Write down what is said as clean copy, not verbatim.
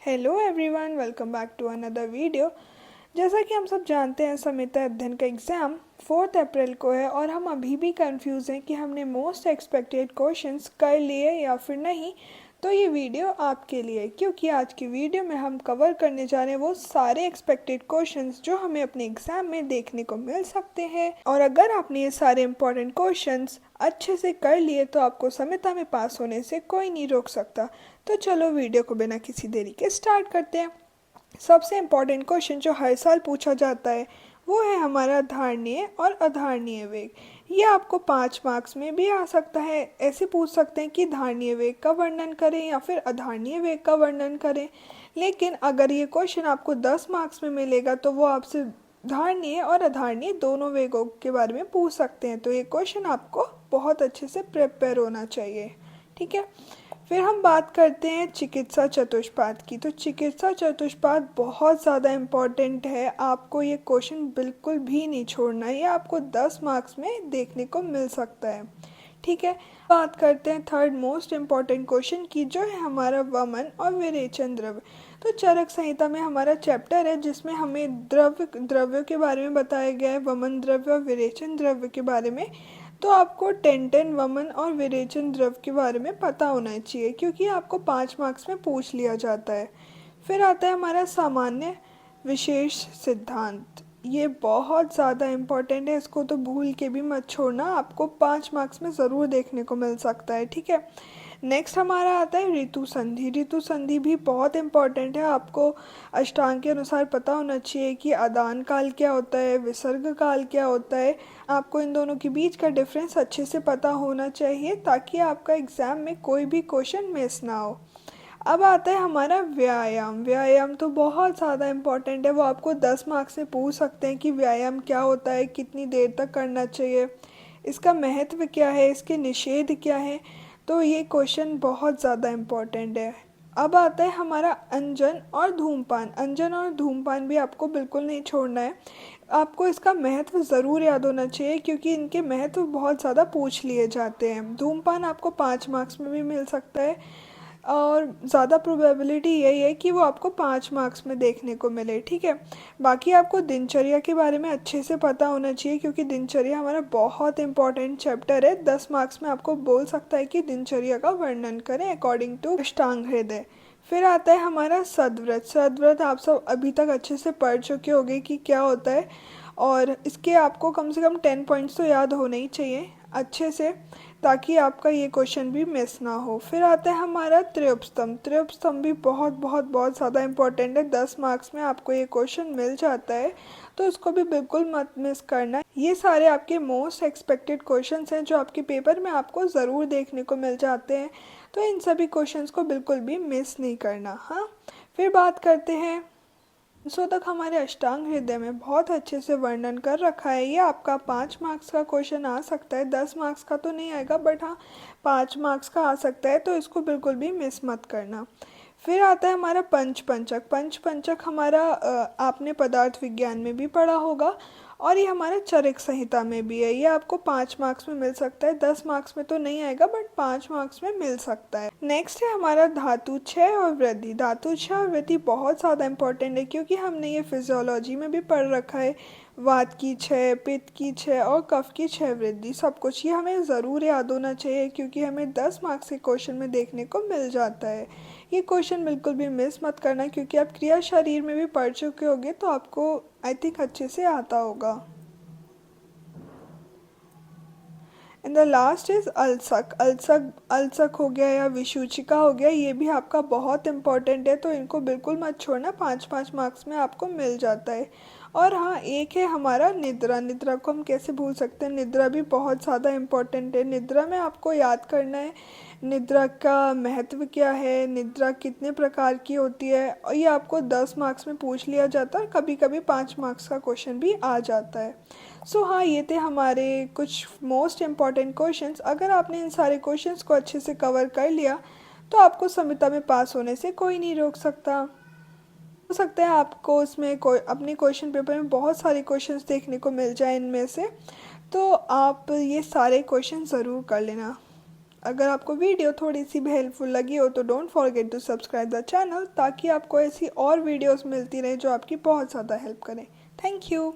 Hello everyone, welcome back to another video. जैसा कि हम सब जानते हैं, संहिता अध्ययन का एग्ज़ाम 4 अप्रैल को है और हम अभी भी कंफ्यूज हैं कि हमने मोस्ट एक्सपेक्टेड क्वेश्चंस कर लिए या फिर नहीं। तो ये वीडियो आपके लिए, क्योंकि आज की वीडियो में हम कवर करने जा रहे हैं वो सारे एक्सपेक्टेड क्वेश्चंस जो हमें अपने एग्ज़ाम में देखने को मिल सकते हैं। और अगर आपने ये सारे इंपॉर्टेंट क्वेश्चंस अच्छे से कर लिए तो आपको संहिता में पास होने से कोई नहीं रोक सकता। तो चलो वीडियो को बिना किसी देरी के स्टार्ट करते हैं। सबसे इम्पॉर्टेंट क्वेश्चन जो हर साल पूछा जाता है वो है हमारा धारणीय और अधारणीय वेग। ये आपको 5 मार्क्स में भी आ सकता है। ऐसे पूछ सकते हैं कि धारणीय वेग का वर्णन करें या फिर अधारणीय वेग का वर्णन करें। लेकिन अगर ये क्वेश्चन आपको 10 मार्क्स में मिलेगा तो वो आपसे धारणीय और अधारणीय दोनों वेगों के बारे में पूछ सकते हैं। तो ये क्वेश्चन आपको बहुत अच्छे से प्रिपेयर होना चाहिए, ठीक है। फिर हम बात करते हैं चिकित्सा चतुष्पाद की। तो चिकित्सा चतुष्पाद बहुत ज़्यादा इम्पॉर्टेंट है, आपको ये क्वेश्चन बिल्कुल भी नहीं छोड़ना है। ये आपको 10 मार्क्स में देखने को मिल सकता है, ठीक है। बात करते हैं थर्ड मोस्ट इम्पॉर्टेंट क्वेश्चन की, जो है हमारा वमन और विरेचन द्रव्य। तो चरक संहिता में हमारा चैप्टर है जिसमें हमें द्रव्यों के बारे में बताया गया है, वमन द्रव्य और विरेचन द्रव्य के बारे में। तो आपको 10 वमन और विरेचन द्रव्य के बारे में पता होना चाहिए, क्योंकि आपको 5 मार्क्स में पूछ लिया जाता है। फिर आता है हमारा सामान्य विशेष सिद्धांत। ये बहुत ज़्यादा इम्पोर्टेंट है, इसको तो भूल के भी मत छोड़ना, आपको 5 मार्क्स में ज़रूर देखने को मिल सकता है, ठीक है। नेक्स्ट हमारा आता है ऋतु संधि। ऋतु संधि भी बहुत इम्पॉर्टेंट है, आपको अष्टांग के अनुसार पता होना चाहिए कि आदान काल क्या होता है, विसर्ग काल क्या होता है। आपको इन दोनों के बीच का डिफरेंस अच्छे से पता होना चाहिए ताकि आपका एग्ज़ाम में कोई भी क्वेश्चन मिस ना हो। अब आता है हमारा व्यायाम। व्यायाम तो बहुत ज़्यादा इम्पॉर्टेंट है, वो आपको 10 मार्क्स से पूछ सकते हैं कि व्यायाम क्या होता है, कितनी देर तक करना चाहिए, इसका महत्व क्या है, इसके निषेध क्या है। तो ये क्वेश्चन बहुत ज़्यादा इम्पॉर्टेंट है। अब आता है हमारा अंजन और धूमपान। अंजन और धूमपान भी आपको बिल्कुल नहीं छोड़ना है, आपको इसका महत्व ज़रूर याद होना चाहिए क्योंकि इनके महत्व बहुत ज़्यादा पूछ लिए जाते हैं। धूमपान आपको 5 मार्क्स में भी मिल सकता है और ज़्यादा प्रोबेबिलिटी यही है कि वो आपको 5 मार्क्स में देखने को मिले, ठीक है। बाकी आपको दिनचर्या के बारे में अच्छे से पता होना चाहिए क्योंकि दिनचर्या हमारा बहुत इंपॉर्टेंट चैप्टर है। 10 मार्क्स में आपको बोल सकता है कि दिनचर्या का वर्णन करें अकॉर्डिंग टू अष्टांग हृदय। फिर आता है हमारा सदव्रत। सदव्रत आप सब अभी तक अच्छे से पढ़ चुके होंगे कि क्या होता है, और इसके आपको कम से कम 10 पॉइंट्स तो याद होने ही चाहिए अच्छे से, ताकि आपका ये क्वेश्चन भी मिस ना हो। फिर आता है हमारा त्रिउपस्तंभ। त्रिउपस्तंभ भी बहुत बहुत बहुत ज़्यादा इंपॉर्टेंट है, 10 मार्क्स में आपको ये क्वेश्चन मिल जाता है, तो इसको भी बिल्कुल मत मिस करना। ये सारे आपके मोस्ट एक्सपेक्टेड क्वेश्चंस हैं जो आपके पेपर में आपको ज़रूर देखने को मिल जाते हैं, तो इन सभी क्वेश्चंस को बिल्कुल भी मिस नहीं करना। हाँ, फिर बात करते हैं तक हमारे अष्टांग हृदय में बहुत अच्छे से वर्णन कर रखा है। ये आपका 5 मार्क्स का क्वेश्चन आ सकता है, 10 मार्क्स का तो नहीं आएगा बट हाँ 5 मार्क्स का आ सकता है, तो इसको बिल्कुल भी मिस मत करना। फिर आता है हमारा पंचपंचक। पंचपंचक हमारा आपने पदार्थ विज्ञान में भी पढ़ा होगा और ये हमारे चरक संहिता में भी है। ये आपको 5 मार्क्स में मिल सकता है, 10 मार्क्स में तो नहीं आएगा बट 5 मार्क्स में मिल सकता है। नेक्स्ट है हमारा धातु क्षय और वृद्धि। धातु क्षय और वृद्धि बहुत ज़्यादा इंपॉर्टेंट है क्योंकि हमने ये फिजियोलॉजी में भी पढ़ रखा है। वात की क्षय, पित्त की क्षय और कफ की क्षय वृद्धि, सब कुछ ये हमें ज़रूर याद होना चाहिए क्योंकि हमें 10 मार्क्स के क्वेश्चन में देखने को मिल जाता है। ये क्वेश्चन बिल्कुल भी मिस मत करना क्योंकि आप क्रिया शरीर में भी पढ़ चुके होंगे, तो आपको आई थिंक अच्छे से आता होगा। एंड द लास्ट इज अल्सक। अल्सक अल्सक हो गया या विसूचिका हो गया, ये भी आपका बहुत इंपॉर्टेंट है, तो इनको बिल्कुल मत छोड़ना, 5-5 मार्क्स में आपको मिल जाता है। और हाँ, एक है हमारा निद्रा। निद्रा को हम कैसे भूल सकते हैं, निद्रा भी बहुत ज़्यादा इम्पोर्टेंट है। निद्रा में आपको याद करना है निद्रा का महत्व क्या है, निद्रा कितने प्रकार की होती है, और ये आपको 10 मार्क्स में पूछ लिया जाता है, कभी कभी 5 मार्क्स का क्वेश्चन भी आ जाता है। सो हाँ, ये थे हमारे कुछ मोस्ट इम्पॉर्टेंट क्वेश्चंस। अगर आपने इन सारे क्वेश्चंस को अच्छे से कवर कर लिया तो आपको संहिता में पास होने से कोई नहीं रोक सकता। हो सकता है आपको उसमें कोई अपने क्वेश्चन पेपर में बहुत सारे क्वेश्चंस देखने को मिल जाए इनमें से, तो आप ये सारे क्वेश्चन ज़रूर कर लेना। अगर आपको वीडियो थोड़ी सी भी हेल्पफुल लगी हो तो don't forget to subscribe the channel, ताकि आपको ऐसी और वीडियोस मिलती रहे जो आपकी बहुत ज़्यादा हेल्प करें। Thank you.